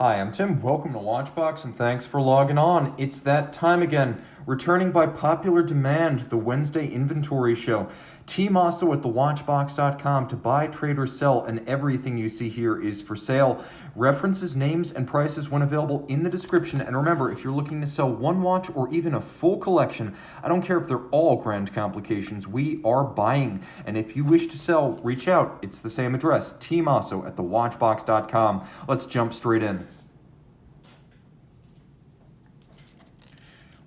Hi, I'm Tim. Welcome to Watchbox and thanks for logging on. It's that time again. Returning by popular demand, the Wednesday inventory show. Tim Mosso at thewatchbox.com to buy, trade, or sell, and everything you see here is for sale. References, names, and prices when available in the description. And remember, if you're looking to sell one watch or even a full collection, I don't care if they're all grand complications, we are buying. And if you wish to sell, reach out. It's the same address, Tim Mosso at thewatchbox.com. Let's jump straight in.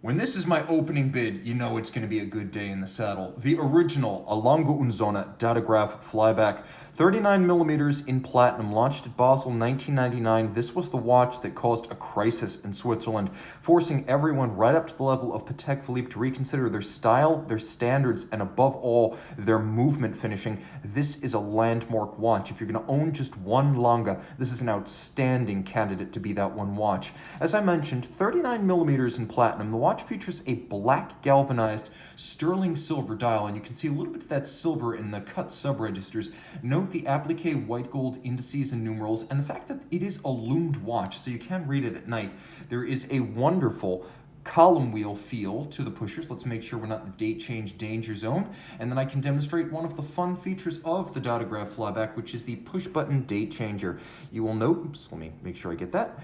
When this is my opening bid, you know it's going to be a good day in the saddle. The original A Lungo Unzona Datograph Flyback, 39 millimeters in platinum, launched at Basel 1999. This was the watch that caused a crisis in Switzerland, forcing everyone right up to the level of Patek Philippe to reconsider their style, their standards, and above all, their movement finishing. This is a landmark watch. If you're going to own just one Langa, this is an outstanding candidate to be that one watch. As I mentioned, 39 millimeters in platinum. The watch features a black galvanized sterling silver dial, and you can see a little bit of that silver in the cut sub-registers. Note the applique white gold indices and numerals, and the fact that it is a loomed watch, so you can read it at night. There is a wonderful column wheel feel to the pushers. Let's make sure we're not in the date change danger zone. And then I can demonstrate one of the fun features of the Datograph Flyback, which is the push button date changer. You will note, oops, let me make sure I get that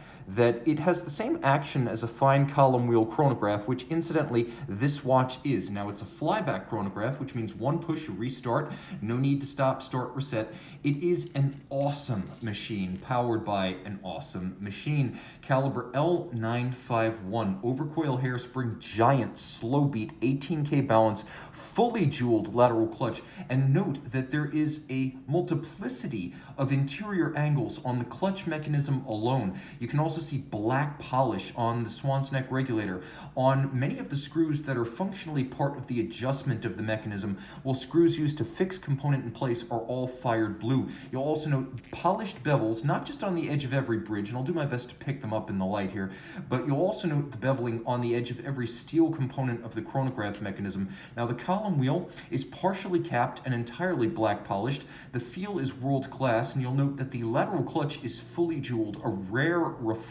it has the same action as a fine column wheel chronograph, which incidentally this watch is. Now it's a flyback chronograph, which means one push, restart, no need to stop, start, reset. It is an awesome machine, powered by an awesome machine. Caliber L951, overcoil hairspring, giant slow beat, 18K balance, fully jeweled lateral clutch. And note that there is a multiplicity of interior angles on the clutch mechanism alone. You can also see black polish on the swan's neck regulator. On many of the screws that are functionally part of the adjustment of the mechanism, while screws used to fix component in place are all fired blue. You'll also note polished bevels, not just on the edge of every bridge, and I'll do my best to pick them up in the light here, but you'll also note the beveling on the edge of every steel component of the chronograph mechanism. Now the column wheel is partially capped and entirely black polished. The feel is world class, and you'll note that the lateral clutch is fully jeweled, a rare refinement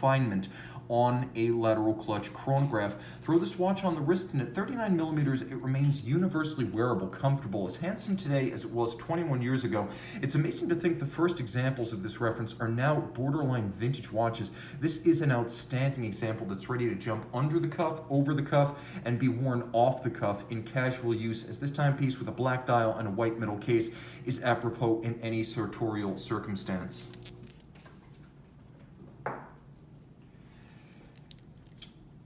on a lateral clutch chronograph. Throw this watch on the wrist, and at 39 millimeters, it remains universally wearable, comfortable, as handsome today as it was 21 years ago. It's amazing to think the first examples of this reference are now borderline vintage watches. This is an outstanding example that's ready to jump under the cuff, over the cuff, and be worn off the cuff in casual use, as this timepiece with a black dial and a white metal case is apropos in any sartorial circumstance.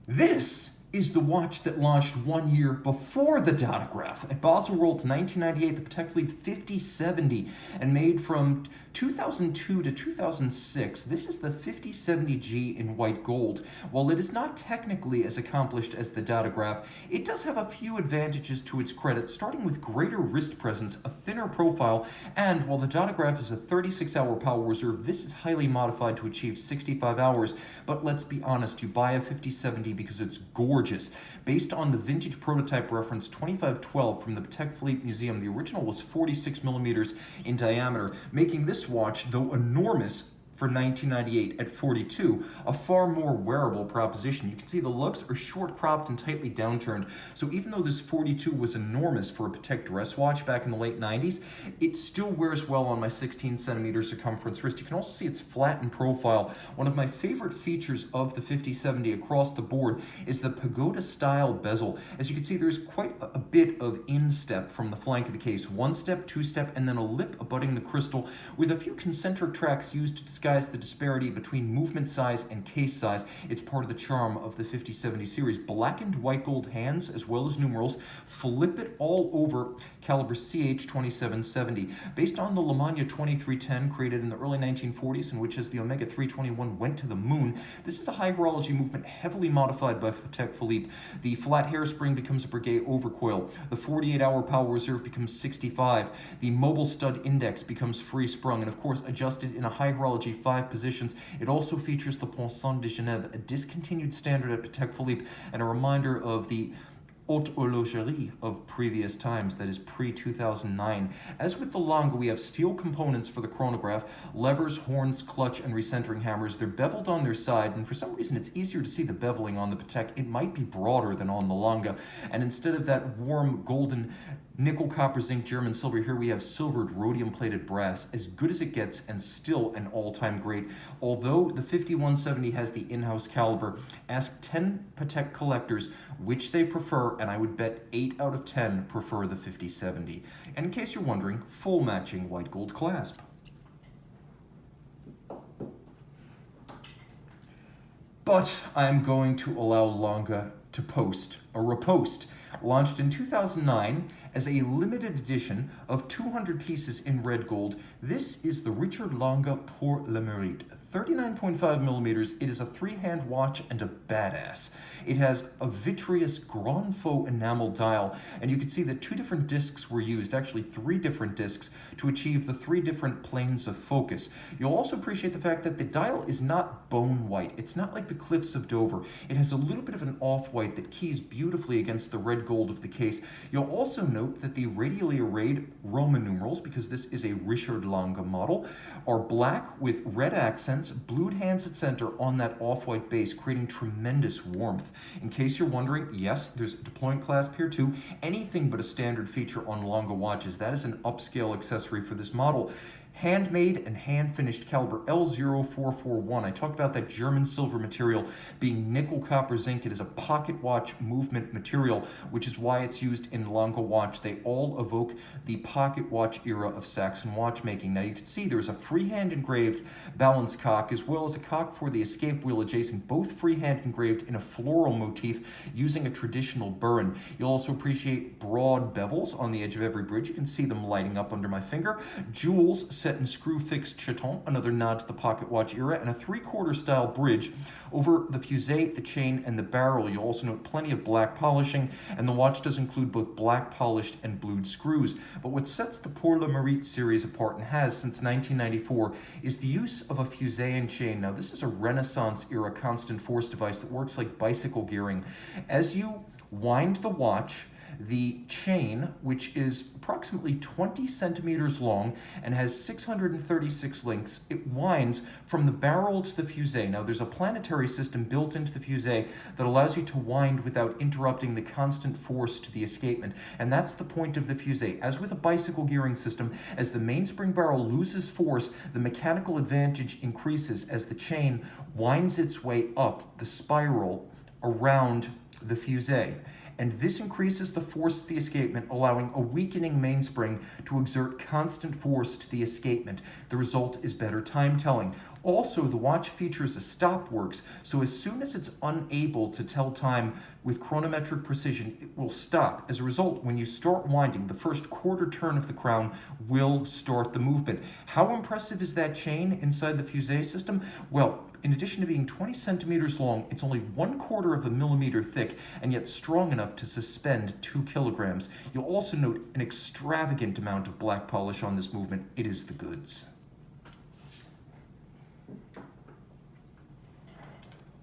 This is the watch that launched 1 year before the Datograph. At Basel World 1998, the Patek Philippe 5070, and made from 2002 to 2006. This is the 5070G in white gold. While it is not technically as accomplished as the Datograph, it does have a few advantages to its credit, starting with greater wrist presence, a thinner profile, and while the Datograph is a 36-hour power reserve, this is highly modified to achieve 65 hours. But let's be honest, you buy a 5070 because it's gorgeous. Based on the vintage prototype reference 2512 from the Patek Philippe Museum, the original was 46 millimeters in diameter, making this watch, though enormous for 1998 at 42, a far more wearable proposition. You can see the lugs are short cropped and tightly downturned, so even though this 42 was enormous for a Patek dress watch back in the late 90s, it still wears well on my 16 centimeter circumference wrist. You can also see its flattened profile. One of my favorite features of the 5070 across the board is the Pagoda style bezel. As you can see, there's quite a bit of instep from the flank of the case, one step, two step, and then a lip abutting the crystal, with a few concentric tracks used to disguise the disparity between movement size and case size. It's part of the charm of the 5070 series. Blackened white gold hands as well as numerals, flip it all over caliber CH2770. Based on the Lemania 2310 created in the early 1940s, in which as the Omega 321 went to the moon, this is a high horology movement heavily modified by Patek Philippe. The flat hairspring becomes a Breguet overcoil. The 48-hour power reserve becomes 65. The mobile stud index becomes free sprung, and of course adjusted in a high horology 5 positions. It also features the Poinçon de Genève, a discontinued standard at Patek Philippe, and a reminder of the haute horlogerie of previous times, that is pre-2009. As with the Lange, we have steel components for the chronograph, levers, horns, clutch, and recentering hammers. They're beveled on their side, and for some reason it's easier to see the beveling on the Patek. It might be broader than on the Lange, and instead of that warm golden nickel, copper, zinc, German silver, here we have silvered rhodium-plated brass, as good as it gets and still an all-time great. Although the 5170 has the in-house caliber, ask 10 Patek collectors which they prefer, and I would bet 8 out of 10 prefer the 5070. And in case you're wondering, full matching white gold clasp. But I'm going to allow Lange to post a repost. Launched in 2009 as a limited edition of 200 pieces in red gold, this is the Richard Lange Pour le Mérite. 39.5 millimeters, it is a three-hand watch and a badass. It has a vitreous Grand Faux enamel dial, and you can see that 2 different discs were used, actually 3 different discs, to achieve the 3 different planes of focus. You'll also appreciate the fact that the dial is not bone white. It's not like the Cliffs of Dover. It has a little bit of an off-white that keys beautifully against the red gold of the case. You'll also note that the radially arrayed Roman numerals, because this is a Richard Lange model, are black with red accents, blued hands at center on that off-white base, creating tremendous warmth. In case you're wondering, yes, there's a deployment clasp here too. Anything but a standard feature on Lange watches. That is an upscale accessory for this model. Handmade and hand-finished caliber L0441. I talked about that German silver material being nickel, copper, zinc. It is a pocket watch movement material, which is why it's used in Lange watch. They all evoke the pocket watch era of Saxon watchmaking. Now you can see there's a freehand engraved balance cock, as well as a cock for the escape wheel adjacent, both freehand engraved in a floral motif using a traditional burin. You'll also appreciate broad bevels on the edge of every bridge. You can see them lighting up under my finger. Jewels set in screw-fixed chaton, another nod to the pocket watch era, and a 3/4 style bridge over the fusee, the chain, and the barrel. You'll also note plenty of black polishing, and the watch does include both black polished and blued screws. But what sets the Pour le Mérite series apart, and has since 1994, is the use of a fusee and chain. Now this is a Renaissance era constant force device that works like bicycle gearing. As you wind the watch, the chain, which is approximately 20 centimeters long and has 636 links, it winds from the barrel to the fusee. Now there's a planetary system built into the fusee that allows you to wind without interrupting the constant force to the escapement, and that's the point of the fusee. As with a bicycle gearing system, as the mainspring barrel loses force, the mechanical advantage increases as the chain winds its way up the spiral around the fusee. And this increases the force to the escapement, allowing a weakening mainspring to exert constant force to the escapement. The result is better time telling. Also, the watch features a stopworks, so as soon as it's unable to tell time with chronometric precision, it will stop. As a result, when you start winding, the first quarter turn of the crown will start the movement. How impressive is that chain inside the fusee system? Well, in addition to being 20 centimeters long, it's only 1/4 of a millimeter thick, and yet strong enough to suspend 2 kilograms. You'll also note an extravagant amount of black polish on this movement. It is the goods.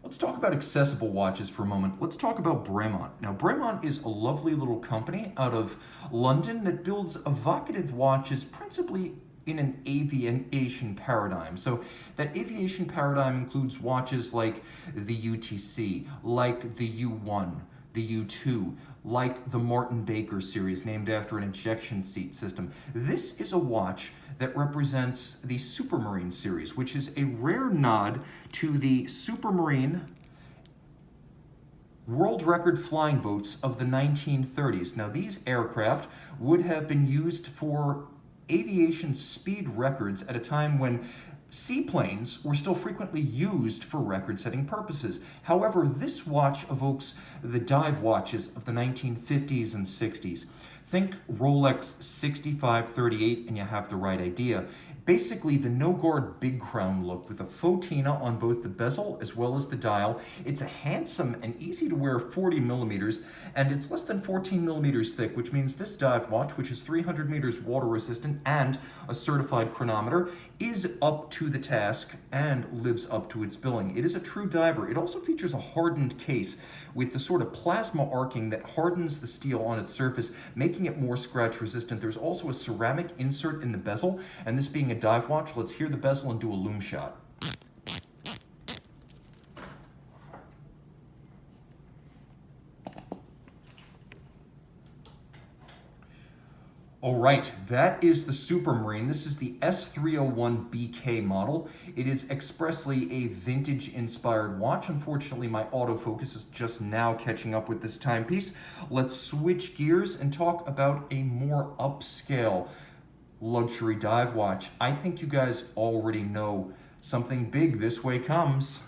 Let's talk about accessible watches for a moment. Let's talk about Bremont. Now, Bremont is a lovely little company out of London that builds evocative watches principally in an aviation paradigm. So that aviation paradigm includes watches like the UTC, like the U1, the U2, like the Martin Baker series, named after an ejection seat system. This is a watch that represents the Supermarine series, which is a rare nod to the Supermarine world record flying boats of the 1930s. Now, these aircraft would have been used for aviation speed records at a time when seaplanes were still frequently used for record-setting purposes. However, this watch evokes the dive watches of the 1950s and 60s. Think Rolex 6538 and you have the right idea. Basically, the no-guard big crown look with a faux tina on both the bezel as well as the dial. It's a handsome and easy-to-wear 40 millimeters, and it's less than 14 millimeters thick, which means this dive watch, which is 300 meters water-resistant and a certified chronometer, is up to the task and lives up to its billing. It is a true diver. It also features a hardened case with the sort of plasma arcing that hardens the steel on its surface, making it more scratch resistant. There's also a ceramic insert in the bezel, and this being a dive watch, let's hear the bezel and do a loom shot. All right, that is the Supermarine. This is the S301BK model. It is expressly a vintage-inspired watch. Unfortunately, my autofocus is just now catching up with this timepiece. Let's switch gears and talk about a more upscale luxury dive watch. I think you guys already know something big this way comes.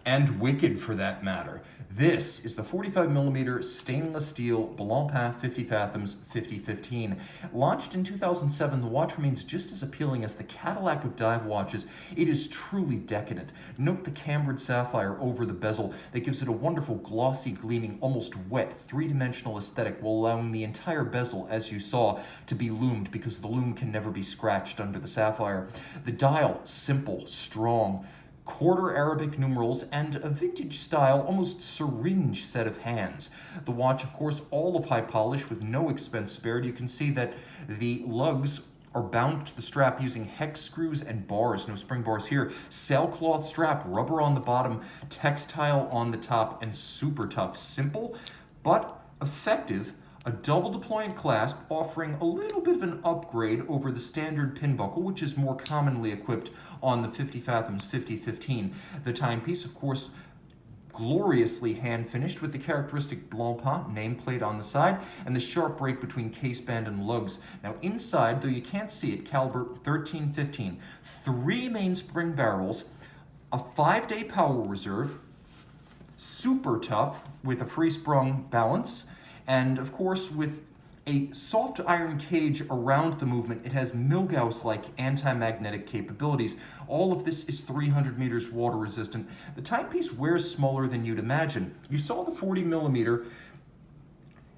And wicked, for that matter. This is the 45mm stainless steel Blancpain 50 Fathoms 5015. Launched in 2007, the watch remains just as appealing as the Cadillac of dive watches. It is truly decadent. Note the cambered sapphire over the bezel that gives it a wonderful, glossy, gleaming, almost wet, three-dimensional aesthetic, while allowing the entire bezel, as you saw, to be loomed, because the loom can never be scratched under the sapphire. The dial, simple, strong, quarter Arabic numerals, and a vintage style, almost syringe set of hands. The watch, of course, all of high polish with no expense spared. You can see that the lugs are bound to the strap using hex screws and bars, no spring bars here. Sailcloth strap, rubber on the bottom, textile on the top, and super tough. Simple, but effective. A double deployant clasp offering a little bit of an upgrade over the standard pin buckle, which is more commonly equipped on the 50 Fathoms 5015. The timepiece, of course, gloriously hand-finished with the characteristic Blancpain nameplate on the side and the sharp break between caseband and lugs. Now inside, though you can't see it, caliber 1315, 3 mainspring barrels, a 5-day power reserve, super tough with a free-sprung balance, and of course, with a soft iron cage around the movement, it has Milgauss-like anti-magnetic capabilities. All of this is 300 meters water resistant. The timepiece wears smaller than you'd imagine. You saw the 40mm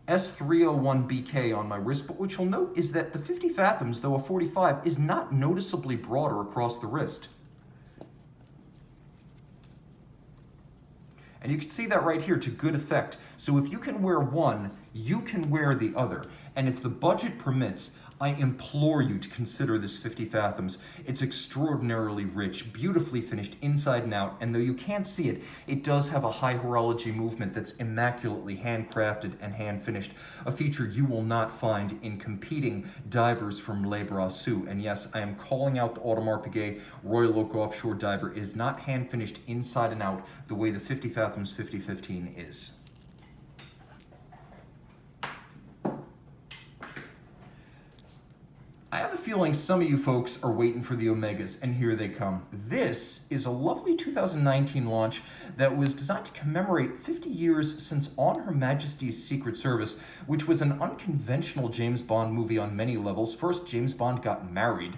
S301BK on my wrist, but what you'll note is that the 50 Fathoms, though a 45, is not noticeably broader across the wrist. And you can see that right here to good effect. So if you can wear one, you can wear the other. And if the budget permits, I implore you to consider this 50 Fathoms. It's extraordinarily rich, beautifully finished inside and out, and though you can't see it, it does have a high horology movement that's immaculately handcrafted and hand-finished, a feature you will not find in competing divers from Le Brassus. And yes, I am calling out the Audemars Piguet Royal Oak Offshore Diver is not hand-finished inside and out the way the 50 Fathoms 5015 is. I have a feeling some of you folks are waiting for the Omegas, and here they come. This is a lovely 2019 launch that was designed to commemorate 50 years since On Her Majesty's Secret Service, which was an unconventional James Bond movie on many levels. First, James Bond got married.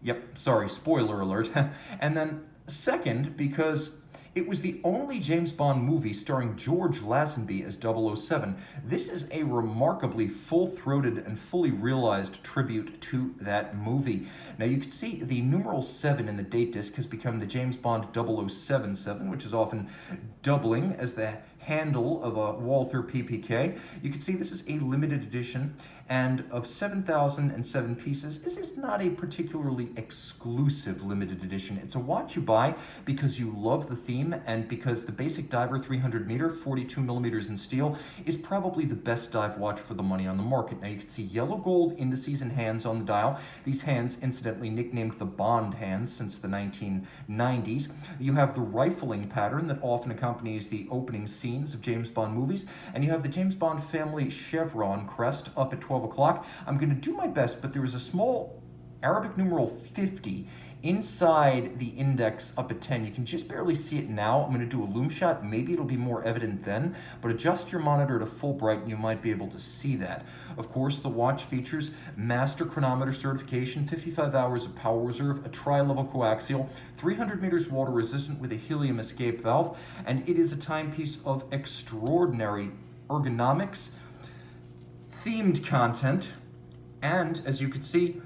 Yep, sorry, spoiler alert. And then second, because it was the only James Bond movie starring George Lazenby as 007. This is a remarkably full-throated and fully realized tribute to that movie. Now you can see the numeral 7 in the date disc has become the James Bond 0077, which is often doubling as the handle of a Walther PPK. You can see this is a limited edition, and of 7,007 pieces, this is not a particularly exclusive limited edition. It's a watch you buy because you love the theme and because the basic diver 300 meter, 42 millimeters in steel, is probably the best dive watch for the money on the market. Now you can see yellow gold indices and hands on the dial. These hands, incidentally nicknamed the Bond hands since the 1990s. You have the rifling pattern that often accompanies the opening scene of James Bond movies, and you have the James Bond family chevron crest up at 12 o'clock. I'm going to do my best, but there is a small Arabic numeral 50 inside the index up at 10. You can just barely see it now. I'm going to do a loom shot. Maybe it'll be more evident then, but adjust your monitor to full bright and you might be able to see that. Of course, the watch features master chronometer certification, 55 hours of power reserve, a tri-level coaxial, 300 meters water resistant with a helium escape valve, and it is a timepiece of extraordinary ergonomics, themed content, and as you can see,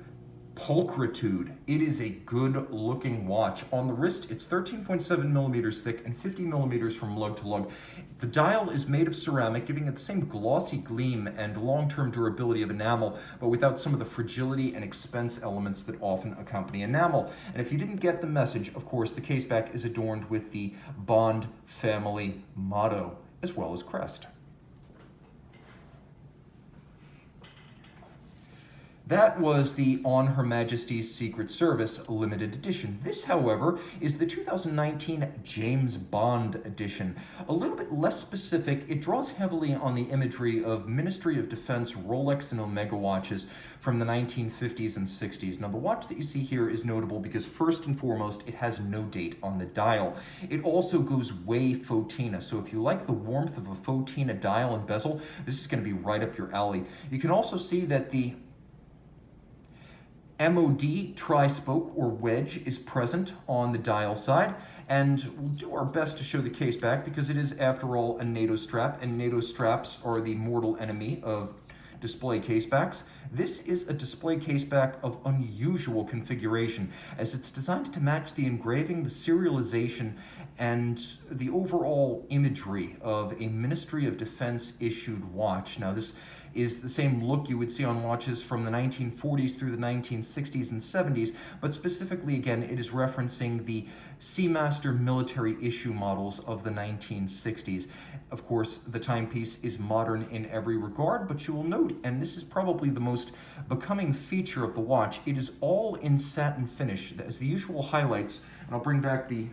pulchritude. It is a good looking watch. On the wrist, it's 13.7 millimeters thick and 50 millimeters from lug to lug. The dial is made of ceramic, giving it the same glossy gleam and long-term durability of enamel, but without some of the fragility and expense elements that often accompany enamel. And if you didn't get the message, of course, the caseback is adorned with the Bond family motto, as well as crest. That was the On Her Majesty's Secret Service limited edition. This, however, is the 2019 James Bond edition. A little bit less specific, it draws heavily on the imagery of Ministry of Defense Rolex and Omega watches from the 1950s and 60s. Now, the watch that you see here is notable because first and foremost, it has no date on the dial. It also goes way Fotina, so if you like the warmth of a Fotina dial and bezel, this is going to be right up your alley. You can also see that the MOD tri-spoke or wedge is present on the dial side, and we'll do our best to show the case back because it is, after all, a NATO strap, and NATO straps are the mortal enemy of display casebacks. This is a display caseback of unusual configuration, as it's designed to match the engraving, the serialization, and the overall imagery of a Ministry of Defense issued watch. Now, this is the same look you would see on watches from the 1940s through the 1960s and 70s, but specifically, again, it is referencing the Seamaster military issue models of the 1960s. Of course, the timepiece is modern in every regard, but you will note, and this is probably the most becoming feature of the watch, it is all in satin finish as the usual highlights, and I'll bring back the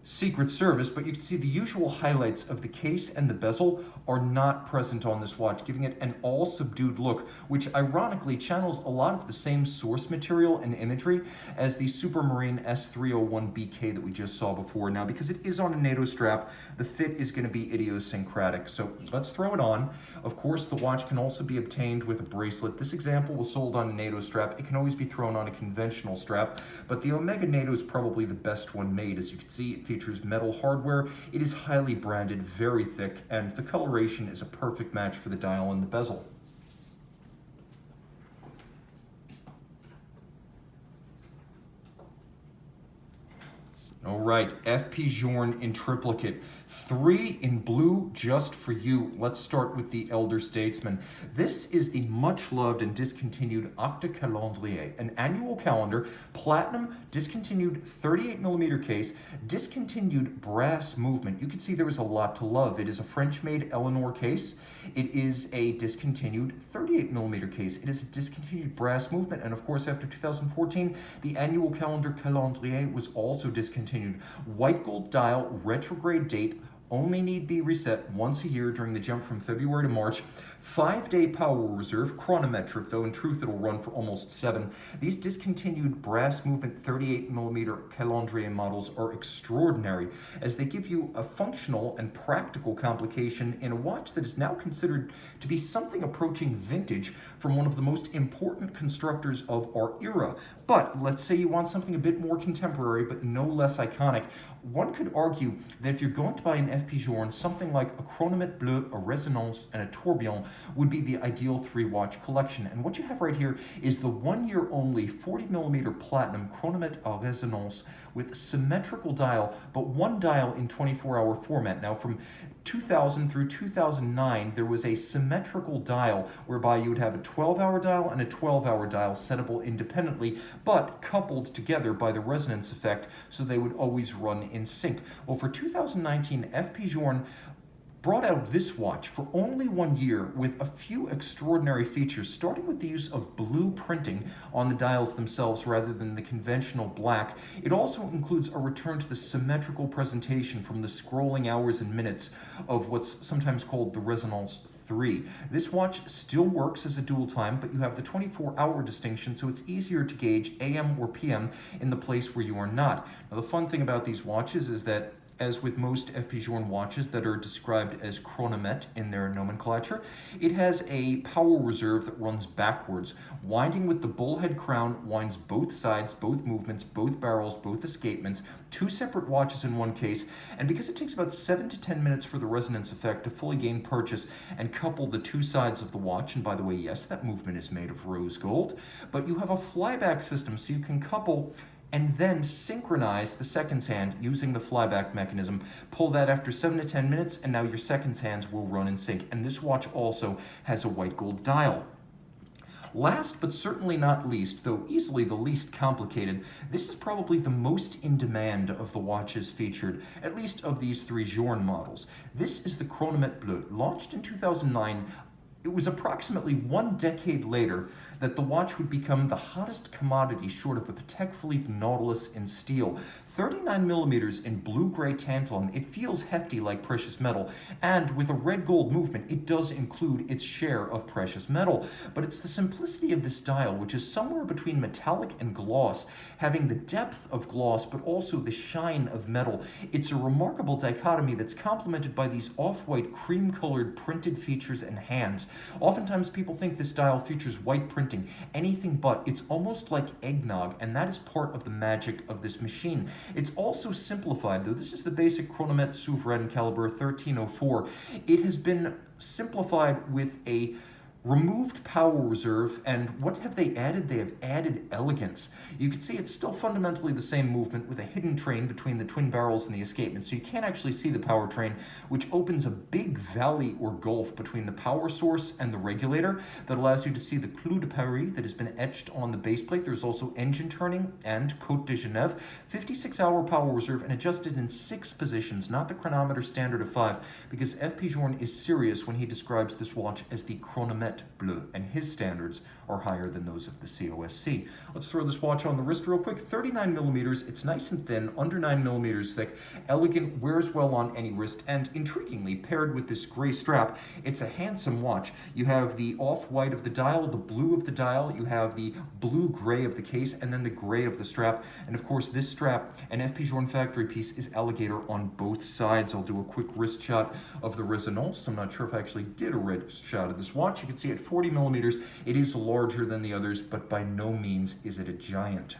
Secret Service, but you can see the usual highlights of the case and the bezel are not present on this watch, giving it an all subdued look, which ironically channels a lot of the same source material and imagery as the Supermarine S301BK that we just saw before. Now, because it is on a NATO strap, the fit is going to be idiosyncratic, so let's throw it on. Of course, the watch can also be obtained with a bracelet. This example was sold on a NATO strap. It can always be thrown on a conventional strap, but the Omega NATO is probably the best one made. As you can see, it features metal hardware. It is highly branded, very thick, and the coloration is a perfect match for the dial and the bezel. All right, FP Journe in triplicate. 3 in blue just for you. Let's start with the Elder Statesman. This is the much-loved and discontinued Octocalendrier, an annual calendar, platinum, discontinued 38mm case, discontinued brass movement. You can see there is a lot to love. It is a French-made Eleanor case. It is a discontinued 38mm case. It is a discontinued brass movement, and of course, after 2014, the annual calendrier was also discontinued. White gold dial, retrograde date, only need be reset once a year during the jump from February to March. 5-day power reserve, chronometric, though in truth it'll run for almost 7. These discontinued brass movement 38mm calendrier models are extraordinary, as they give you a functional and practical complication in a watch that is now considered to be something approaching vintage from one of the most important constructors of our era. But let's say you want something a bit more contemporary, but no less iconic. One could argue that if you're going to buy an FP Journe, something like a Chronomet Blue, a Resonance, and a Tourbillon would be the ideal 3-watch collection. And what you have right here is the 1-year only 40mm platinum Chronomet Resonance with symmetrical dial, but one dial in 24-hour format. Now, from 2000 through 2009, there was a symmetrical dial whereby you would have a 12-hour dial and a 12-hour dial settable independently, but coupled together by the resonance effect, so they would always run in sync. Well, for 2019, FP Journe brought out this watch for only 1 year with a few extraordinary features, starting with the use of blue printing on the dials themselves rather than the conventional black. It also includes a return to the symmetrical presentation from the scrolling hours and minutes of what's sometimes called the Resonance 3. This watch still works as a dual time, but you have the 24-hour distinction, so it's easier to gauge AM or PM in the place where you are not. Now, the fun thing about these watches is that, as with most FP Journe watches that are described as chronomet in their nomenclature, it has a power reserve that runs backwards. Winding with the bullhead crown winds both sides, both movements, both barrels, both escapements, 2 separate watches in one case, and because it takes about 7 to 10 minutes for the resonance effect to fully gain purchase and couple the 2 sides of the watch, and by the way, yes, that movement is made of rose gold, but you have a flyback system, so you can couple and then synchronize the seconds hand using the flyback mechanism. Pull that after 7 to 10 minutes, and now your seconds hands will run in sync. And this watch also has a white gold dial. Last but certainly not least, though easily the least complicated, this is probably the most in demand of the watches featured, at least of these 3 Journe models. This is the Chronomet Blue. Launched in 2009, it was approximately 1 decade later that the watch would become the hottest commodity short of a Patek Philippe Nautilus in steel. 39 millimeters in blue-gray tantalum, it feels hefty like precious metal, and with a red-gold movement, it does include its share of precious metal. But it's the simplicity of this dial, which is somewhere between metallic and gloss, having the depth of gloss, but also the shine of metal. It's a remarkable dichotomy that's complemented by these off-white, cream-colored printed features and hands. Oftentimes, people think this dial features white printing. Anything but. It's almost like eggnog, and that is part of the magic of this machine. It's also simplified, though this is the basic Chronomet Souverain caliber 1304. It has been simplified with a removed power reserve, and what have they added? They have added elegance. You can see it's still fundamentally the same movement with a hidden train between the twin barrels and the escapement, so you can't actually see the power train, which opens a big valley or gulf between the power source and the regulator that allows you to see the Clou de Paris that has been etched on the base plate. There's also engine turning and Côte de Genève, 56-hour power reserve, and adjusted in 6 positions, not the chronometer standard of 5, because FP Journe is serious when he describes this watch as the Chronomet Bleu, and his standards are higher than those of the COSC. Let's throw this watch on the wrist real quick. 39 millimeters, it's nice and thin, under 9 millimeters thick, elegant, wears well on any wrist, and intriguingly, paired with this gray strap, it's a handsome watch. You have the off-white of the dial, the blue of the dial, you have the blue-gray of the case, and then the gray of the strap, and of course this strap, an FP Journe factory piece, is alligator on both sides. I'll do a quick wrist shot of the resonance. I'm not sure if I actually did a wrist shot of this watch. You can see at 40 millimeters, it is larger than the others, but by no means is it a giant.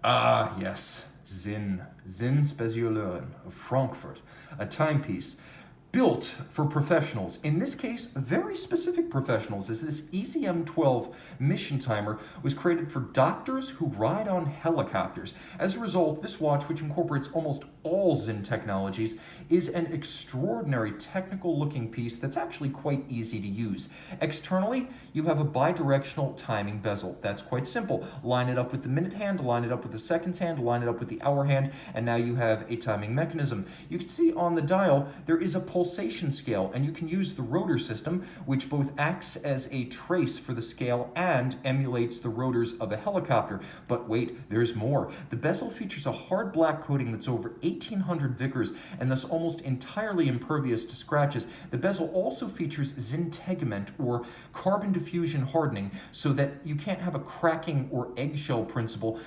Ah, yes, Zinn Spezialern of Frankfurt, a timepiece built for professionals. In this case, very specific professionals, as this EZM-12 mission timer was created for doctors who ride on helicopters. As a result, this watch, which incorporates almost all Zinn technologies, is an extraordinary technical-looking piece that's actually quite easy to use. Externally, you have a bidirectional timing bezel. That's quite simple. Line it up with the minute hand, line it up with the seconds hand, line it up with the hour hand, and now you have a timing mechanism. You can see on the dial, there is a pulsation scale, and you can use the rotor system, which both acts as a trace for the scale and emulates the rotors of a helicopter. But wait, there's more. The bezel features a hard black coating that's over 1,800 Vickers and thus almost entirely impervious to scratches. The bezel also features zintegement, or carbon diffusion hardening, so that you can't have a cracking or eggshell principle,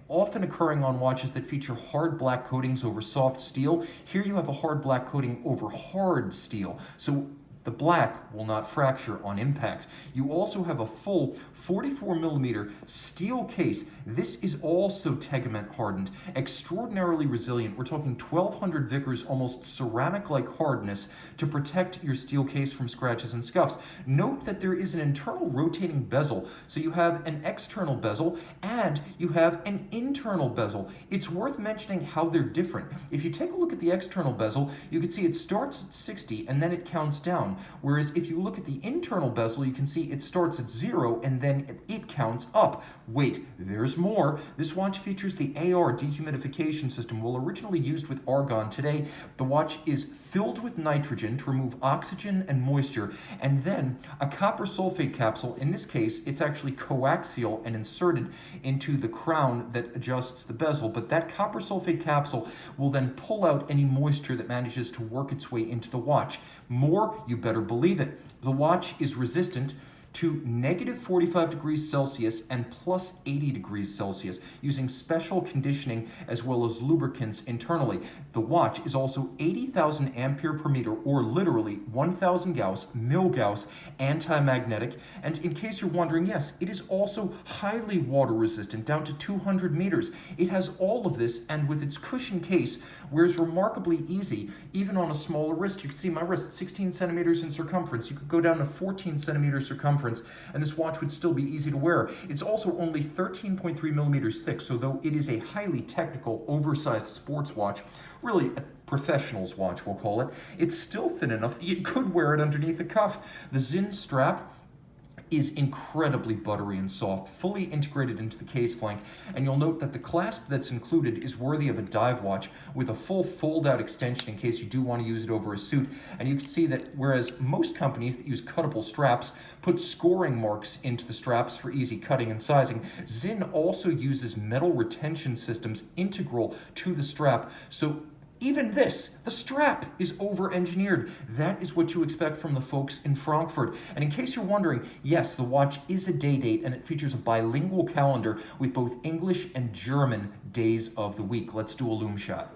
often occurring on watches that feature hard black coatings over soft steel. Here you have a hard black coating over hard steel, so the black will not fracture on impact. You also have a full 44 millimeter steel case. This is also tegament hardened, extraordinarily resilient. We're talking 1,200 Vickers, almost ceramic-like hardness to protect your steel case from scratches and scuffs. Note that there is an internal rotating bezel, so you have an external bezel and you have an internal bezel. It's worth mentioning how they're different. If you take a look at the external bezel, you can see it starts at 60 and then it counts down. down. Whereas if you look at the internal bezel, you can see it starts at 0 and then it counts up. Wait, there's more. This watch features the AR dehumidification system. While originally used with argon, today the watch is filled with nitrogen to remove oxygen and moisture, and then a copper sulfate capsule. In this case, it's actually coaxial and inserted into the crown that adjusts the bezel, but that copper sulfate capsule will then pull out any moisture that manages to work its way into the watch. More, you better believe it. The watch is resistant to negative 45 degrees Celsius and plus 80 degrees Celsius using special conditioning as well as lubricants internally. The watch is also 80,000 ampere per meter, or literally 1,000 Gauss, mil-Gauss, anti-magnetic. And in case you're wondering, yes, it is also highly water resistant, down to 200 meters. It has all of this, and with its cushion case, wears remarkably easy, even on a smaller wrist. You can see my wrist, 16 centimeters in circumference. You could go down to 14 centimeters circumference, and this watch would still be easy to wear. It's also only 13.3 millimeters thick, so though it is a highly technical, oversized sports watch, really a professional's watch we'll call it, it's still thin enough that you could wear it underneath the cuff. The Zin strap is incredibly buttery and soft, fully integrated into the case flank, and you'll note that the clasp that's included is worthy of a dive watch with a full fold-out extension in case you do want to use it over a suit. And you can see that whereas most companies that use cuttable straps put scoring marks into the straps for easy cutting and sizing, Zin also uses metal retention systems integral to the strap, so even this, the strap, is over-engineered. That is what you expect from the folks in Frankfurt. And in case you're wondering, yes, the watch is a day date, and it features a bilingual calendar with both English and German days of the week. Let's do a loom shot.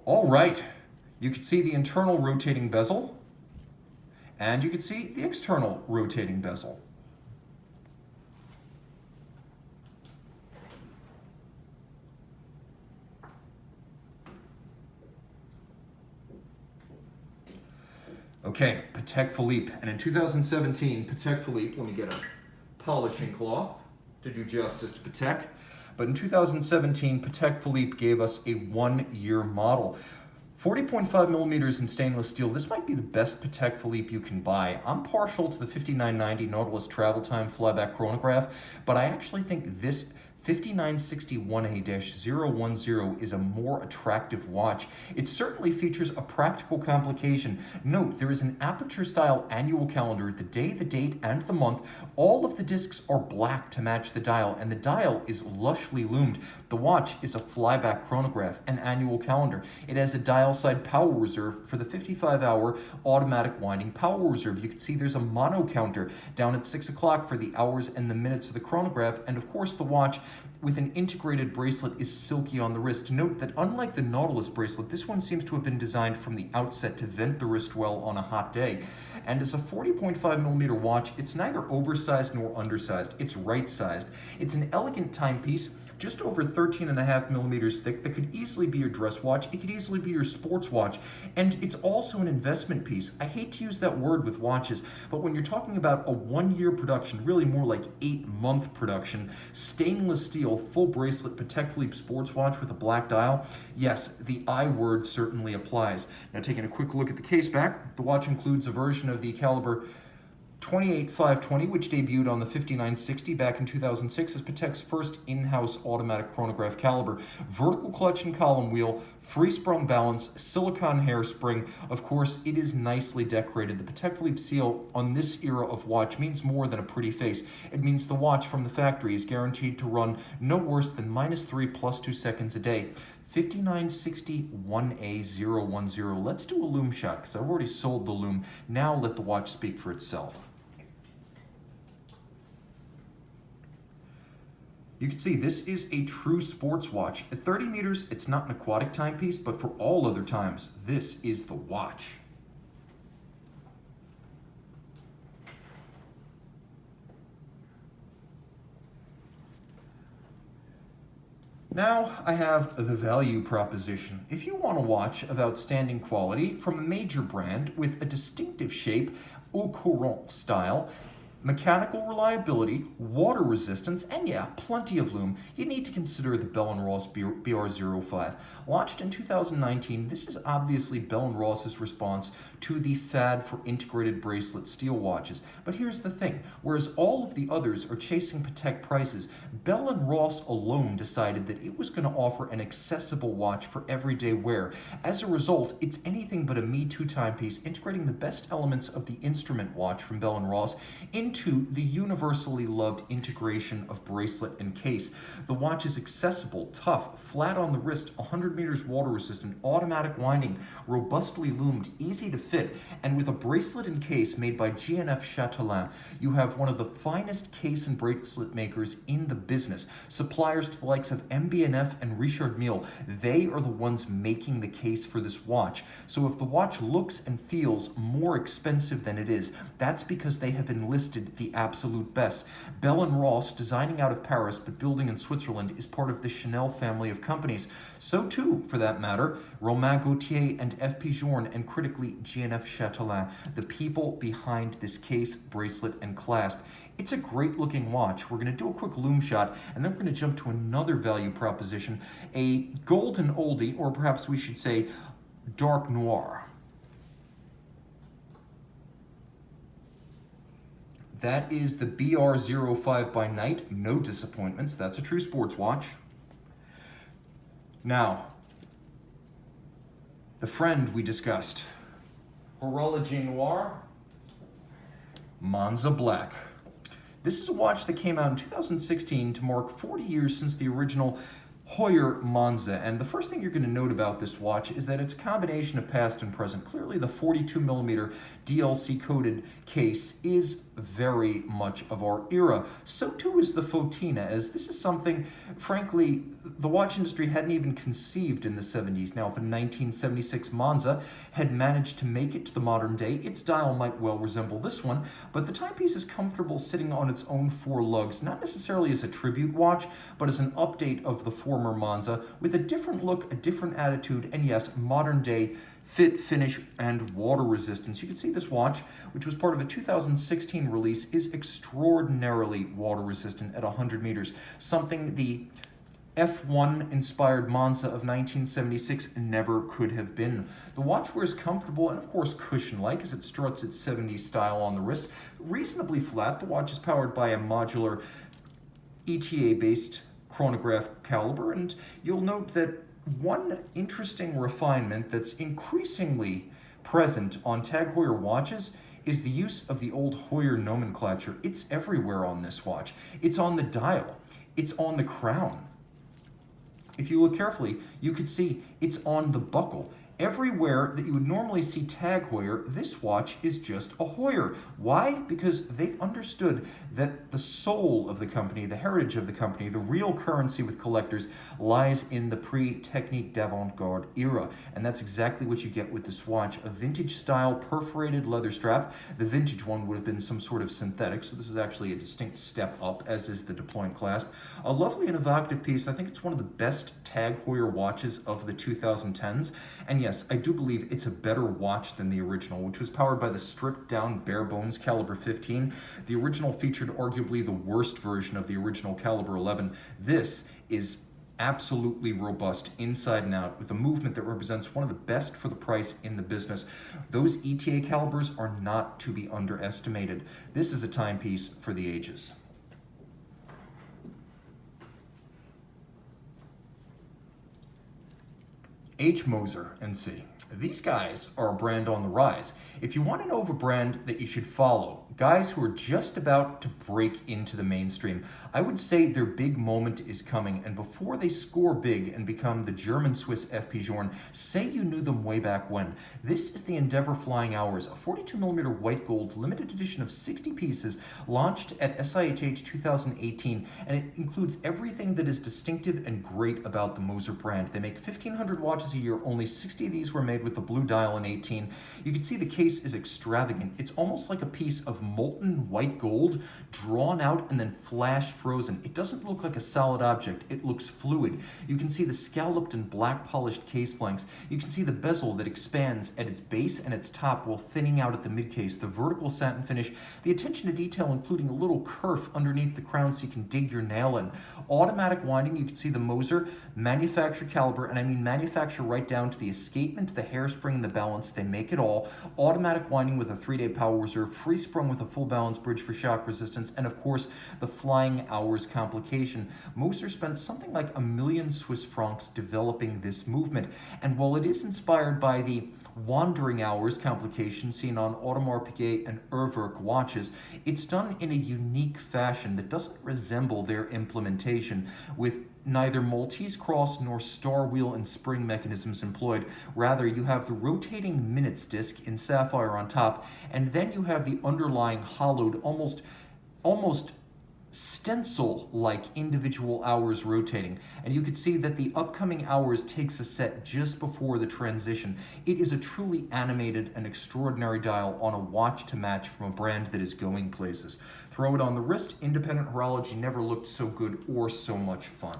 All right, you can see the internal rotating bezel, and you can see the external rotating bezel. Okay, Patek Philippe, and in 2017, Patek Philippe, let me get a polishing cloth to do justice to Patek, but in 2017, Patek Philippe gave us a one-year model. 40.5 millimeters in stainless steel. This might be the best Patek Philippe you can buy. I'm partial to the 5990 Nautilus Travel Time Flyback Chronograph, but I actually think this 5961A-010 is a more attractive watch. It certainly features a practical complication. Note, there is an aperture-style annual calendar, the day, the date, and the month. All of the discs are black to match the dial, and the dial is lushly loomed. The watch is a flyback chronograph, an annual calendar. It has a dial-side power reserve for the 55-hour automatic winding power reserve. You can see there's a mono counter down at 6 o'clock for the hours and the minutes of the chronograph, and of course the watch with an integrated bracelet is silky on the wrist. Note that unlike the Nautilus bracelet, this one seems to have been designed from the outset to vent the wrist well on a hot day. And as a 40.5 millimeter watch, it's neither oversized nor undersized. It's right-sized. It's an elegant timepiece, just over 13.5 millimeters thick, that could easily be your dress watch. It could easily be your sports watch. And it's also an investment piece. I hate to use that word with watches, but when you're talking about a one-year production, really more like 8-month production, stainless steel, full bracelet Patek Philippe sports watch with a black dial, yes, the I word certainly applies. Now, taking a quick look at the case back, the watch includes a version of the caliber 28520, which debuted on the 5960 back in 2006 as Patek's first in-house automatic chronograph caliber. Vertical clutch and column wheel, free-sprung balance, silicone hairspring. Of course, it is nicely decorated. The Patek Philippe seal on this era of watch means more than a pretty face. It means the watch from the factory is guaranteed to run no worse than -3 + 2 seconds a day. 5961A-010. Let's do a loom shot, because I've already sold the loom. Now let the watch speak for itself. You can see this is a true sports watch. At 30 meters, it's not an aquatic timepiece, but for all other times, this is the watch. Now I have the value proposition. If you want a watch of outstanding quality from a major brand with a distinctive shape, au courant style, Mechanical reliability, water resistance, and yeah, plenty of lume, you need to consider the Bell & Ross BR05. Launched in 2019, this is obviously Bell & Ross's response to the fad for integrated bracelet steel watches. But here's the thing, whereas all of the others are chasing Patek prices, Bell & Ross alone decided that it was going to offer an accessible watch for everyday wear. As a result, it's anything but a me-too timepiece, integrating the best elements of the instrument watch from Bell & Ross into the universally loved integration of bracelet and case. The watch is accessible, tough, flat on the wrist, 100 meters water resistant, automatic winding, robustly loomed, easy to fit, and with a bracelet and case made by G&F Chatelain, you have one of the finest case and bracelet makers in the business. Suppliers to the likes of MB&F and Richard Mille, they are the ones making the case for this watch. So if the watch looks and feels more expensive than it is, that's because they have enlisted the absolute best. Bell & Ross, designing out of Paris but building in Switzerland, is part of the Chanel family of companies. So too, for that matter, Romain Gaultier and F.P. Journe, and critically G&F Chatelain, the people behind this case, bracelet, and clasp. It's a great looking watch. We're going to do a quick lume shot, and then we're going to jump to another value proposition, a golden oldie, or perhaps we should say dark noir. That is the BR05 by Night. No disappointments. That's a true sports watch. Now, the friend we discussed, Horology Noir, Monza Black. This is a watch that came out in 2016 to mark 40 years since the original Heuer Monza, and the first thing you're going to note about this watch is that it's a combination of past and present. Clearly the 42mm DLC coated case is very much of our era. So too is the Fotina, as this is something, frankly, the watch industry hadn't even conceived in the 70s. Now, if a 1976 Monza had managed to make it to the modern day, its dial might well resemble this one, but the timepiece is comfortable sitting on its own four lugs, not necessarily as a tribute watch, but as an update of the former Monza, with a different look, a different attitude, and yes, modern day fit, finish, and water resistance. You can see this watch, which was part of a 2016 release, is extraordinarily water resistant at 100 meters, something the F1-inspired Monza of 1976 never could have been. The watch wears comfortable and, of course, cushion-like as it struts its 70s style on the wrist. Reasonably flat, the watch is powered by a modular ETA-based chronograph caliber, and you'll note that one interesting refinement that's increasingly present on Tag Heuer watches is the use of the old Heuer nomenclature. It's everywhere on this watch. It's on the dial. It's on the crown. If you look carefully, you could see it's on the buckle. Everywhere that you would normally see Tag Heuer, this watch is just a Heuer. Why? Because they've understood that the soul of the company, the heritage of the company, the real currency with collectors lies in the pre-Technique d'Avant-Garde era. And that's exactly what you get with this watch. A vintage-style perforated leather strap. The vintage one would have been some sort of synthetic, so this is actually a distinct step up, as is the deploying clasp. A lovely and evocative piece. I think it's one of the best Tag Heuer watches of the 2010s. And yes, I do believe it's a better watch than the original, which was powered by the stripped-down bare-bones caliber 15. The original featured arguably the worst version of the original caliber 11. This is absolutely robust inside and out, with a movement that represents one of the best for the price in the business. Those ETA calibers are not to be underestimated. This is a timepiece for the ages. H. Moser and C. These guys are a brand on the rise. If you want to know of a brand that you should follow, guys who are just about to break into the mainstream, I would say their big moment is coming, and before they score big and become the German-Swiss F.P. Journe, say you knew them way back when. This is the Endeavour Flying Hours, a 42mm white gold limited edition of 60 pieces launched at SIHH 2018, and it includes everything that is distinctive and great about the Moser brand. They make 1,500 watches watches a year, only 60 of these were made with the blue dial in 18. You can see the case is extravagant. It's almost like a piece of molten white gold drawn out and then flash frozen. It doesn't look like a solid object. It looks fluid. You can see the scalloped and black polished case flanks. You can see the bezel that expands at its base and its top while thinning out at the midcase, the vertical satin finish, the attention to detail including a little kerf underneath the crown so you can dig your nail in. Automatic winding, you can see the Moser, manufacturer caliber, and I mean manufacturer right down to the escapement, the hairspring, and the balance. They make it all. Automatic winding with a 3-day power reserve, free sprung with a full balance bridge for shock resistance, and of course, the flying hours complication. Moser spent something like £1 million Swiss francs developing this movement, and while it is inspired by the wandering hours complication seen on Audemars Piguet and Urwerk watches, it's done in a unique fashion that doesn't resemble their implementation, with neither Maltese cross nor star wheel and spring mechanisms employed. Rather, you have the rotating minutes disc in sapphire on top, and then you have the underlying hollowed, almost stencil-like individual hours rotating. And you can see that the upcoming hours takes a set just before the transition. It is a truly animated and extraordinary dial on a watch to match from a brand that is going places. Throw it on the wrist, independent horology never looked so good or so much fun.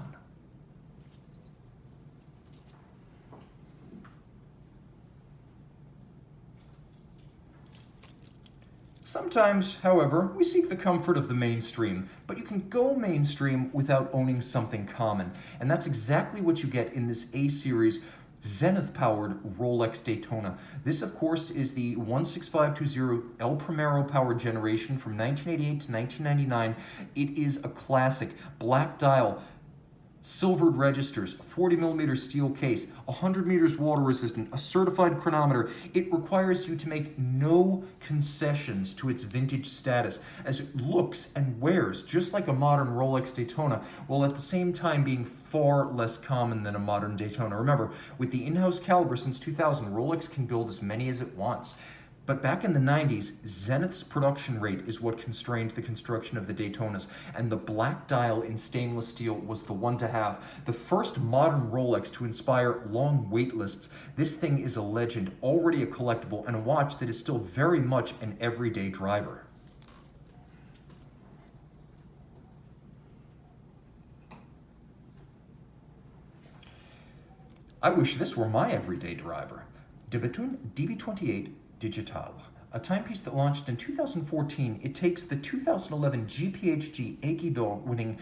Sometimes, however, we seek the comfort of the mainstream, but you can go mainstream without owning something common, and that's exactly what you get in this A-series Zenith-powered Rolex Daytona. This, of course, is the 16520 El Primero powered generation from 1988 to 1999. It is a classic black dial, silvered registers, 40mm steel case, 100 meters water resistant, a certified chronometer. It requires you to make no concessions to its vintage status, as it looks and wears just like a modern Rolex Daytona, while at the same time being far less common than a modern Daytona. Remember, with the in-house caliber since 2000, Rolex can build as many as it wants. But back in the 90s, Zenith's production rate is what constrained the construction of the Daytonas, and the black dial in stainless steel was the one to have. The first modern Rolex to inspire long wait lists. This thing is a legend, already a collectible, and a watch that is still very much an everyday driver. I wish this were my everyday driver. Debetun DB28 Digital, a timepiece that launched in 2014. It takes the 2011 GPHG Aigu d'Or winning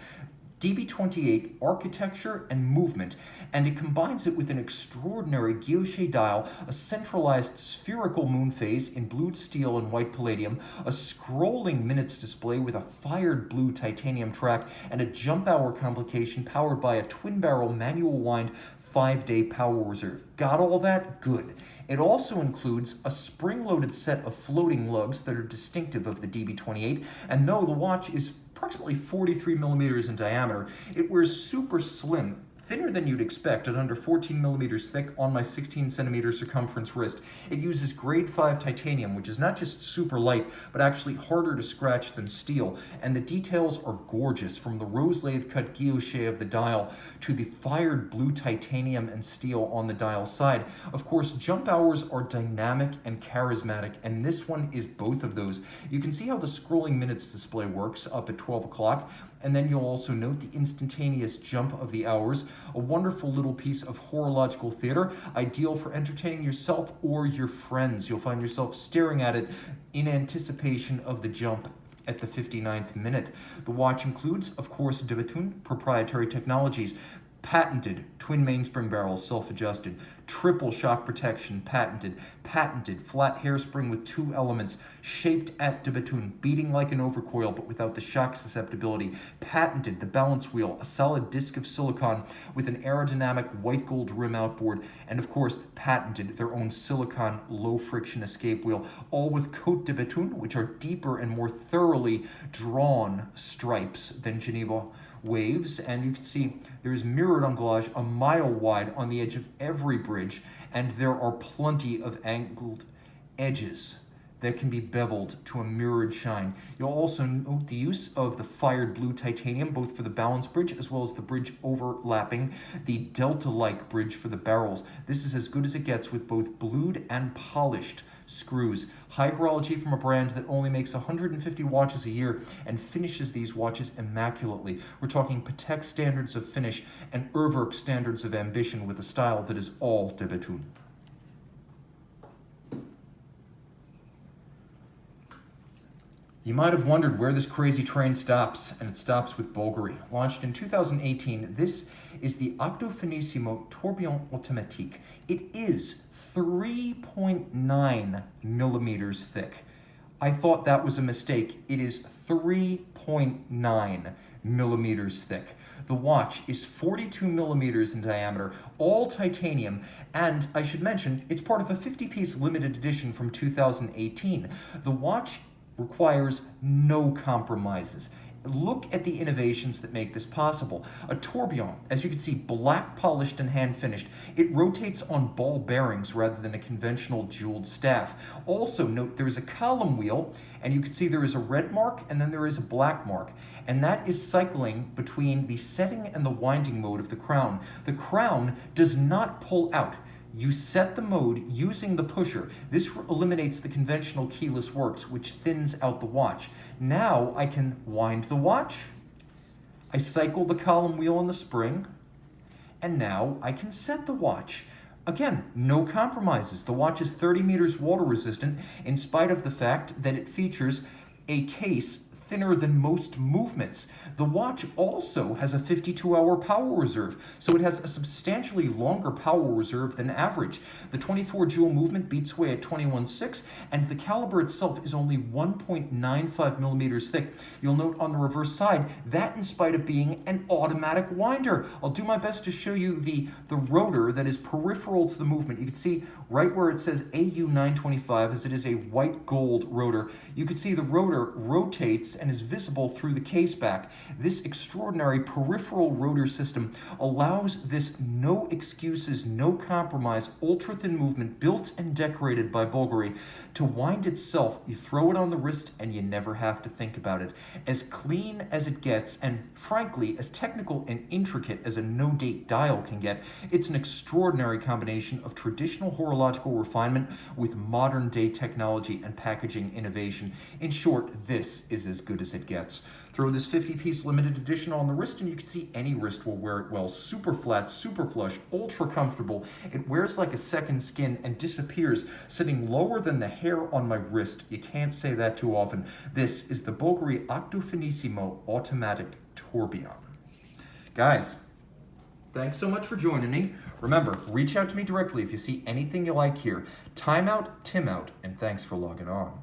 DB28 architecture and movement, and it combines it with an extraordinary guilloche dial, a centralized spherical moon phase in blued steel and white palladium, a scrolling minutes display with a fired blue titanium track, and a jump hour complication powered by a twin-barrel manual wind 5-day power reserve. Got all that? Good. It also includes a spring-loaded set of floating lugs that are distinctive of the DB28, and though the watch is approximately 43mm in diameter, it wears super slim, thinner than you'd expect at under 14mm thick on my 16cm circumference wrist. It uses grade 5 titanium, which is not just super light, but actually harder to scratch than steel. And the details are gorgeous, from the rose lathe cut guilloche of the dial to the fired blue titanium and steel on the dial side. Of course, jump hours are dynamic and charismatic, and this one is both of those. You can see how the scrolling minutes display works up at 12 o'clock. And then you'll also note the instantaneous jump of the hours, a wonderful little piece of horological theater, ideal for entertaining yourself or your friends. You'll find yourself staring at it in anticipation of the jump at the 59th minute. The watch includes, of course, Debetun proprietary technologies, patented twin mainspring barrels, self-adjusted, triple shock protection, patented flat hairspring with 2 elements, shaped at Debetun, beating like an overcoil but without the shock susceptibility, patented the balance wheel, a solid disc of silicon with an aerodynamic white gold rim outboard, and of course patented their own silicon low friction escape wheel, all with Cote Debetun, which are deeper and more thoroughly drawn stripes than Geneva waves. And you can see there's mirrored anglage a mile wide on the edge of every bridge, and there are plenty of angled edges that can be beveled to a mirrored shine. You'll also note the use of the fired blue titanium, both for the balance bridge as well as the bridge overlapping the delta-like bridge for the barrels. This is as good as it gets with both blued and polished screws. High horology from a brand that only makes 150 watches a year and finishes these watches immaculately. We're talking Patek standards of finish and Urwerk standards of ambition with a style that is all de béton. You might have wondered where this crazy train stops, and it stops with Bulgari. Launched in 2018, this is the Octofenisimo Tourbillon automatique. It is 3.9 millimeters thick. I thought that was a mistake. It is 3.9 millimeters thick. The watch is 42 millimeters in diameter, all titanium, and I should mention, it's part of a 50-piece limited edition from 2018. The watch requires no compromises. Look at the innovations that make this possible. A tourbillon, as you can see, black polished and hand finished. It rotates on ball bearings rather than a conventional jeweled staff. Also note there is a column wheel, and you can see there is a red mark and then there is a black mark. And that is cycling between the setting and the winding mode of the crown. The crown does not pull out. You set the mode using the pusher. This eliminates the conventional keyless works, which thins out the watch. Now I can wind the watch, I cycle the column wheel on the spring, and now I can set the watch. Again, no compromises. The watch is 30 meters water resistant in spite of the fact that it features a case thinner than most movements. The watch also has a 52-hour power reserve, so it has a substantially longer power reserve than average. The 24-jewel movement beats away at 21.6, and the caliber itself is only 1.95 millimeters thick. You'll note on the reverse side, that in spite of being an automatic winder. I'll do my best to show you the rotor that is peripheral to the movement. You can see right where it says AU925, as it is a white gold rotor. You can see the rotor rotates and is visible through the case back. This extraordinary peripheral rotor system allows this no excuses, no compromise, ultra-thin movement built and decorated by Bulgari to wind itself. You throw it on the wrist and you never have to think about it. As clean as it gets, and frankly, as technical and intricate as a no-date dial can get, it's an extraordinary combination of traditional horological refinement with modern-day technology and packaging innovation. In short, this is as good as it gets. Throw this 50-piece limited edition on the wrist and you can see any wrist will wear it well. Super flat, super flush, ultra comfortable. It wears like a second skin and disappears, sitting lower than the hair on my wrist. You can't say that too often. This is the Bulgari Octofenisimo Automatic Tourbillon. Guys, thanks so much for joining me. Remember, reach out to me directly if you see anything you like here. Time out, Tim out, and thanks for logging on.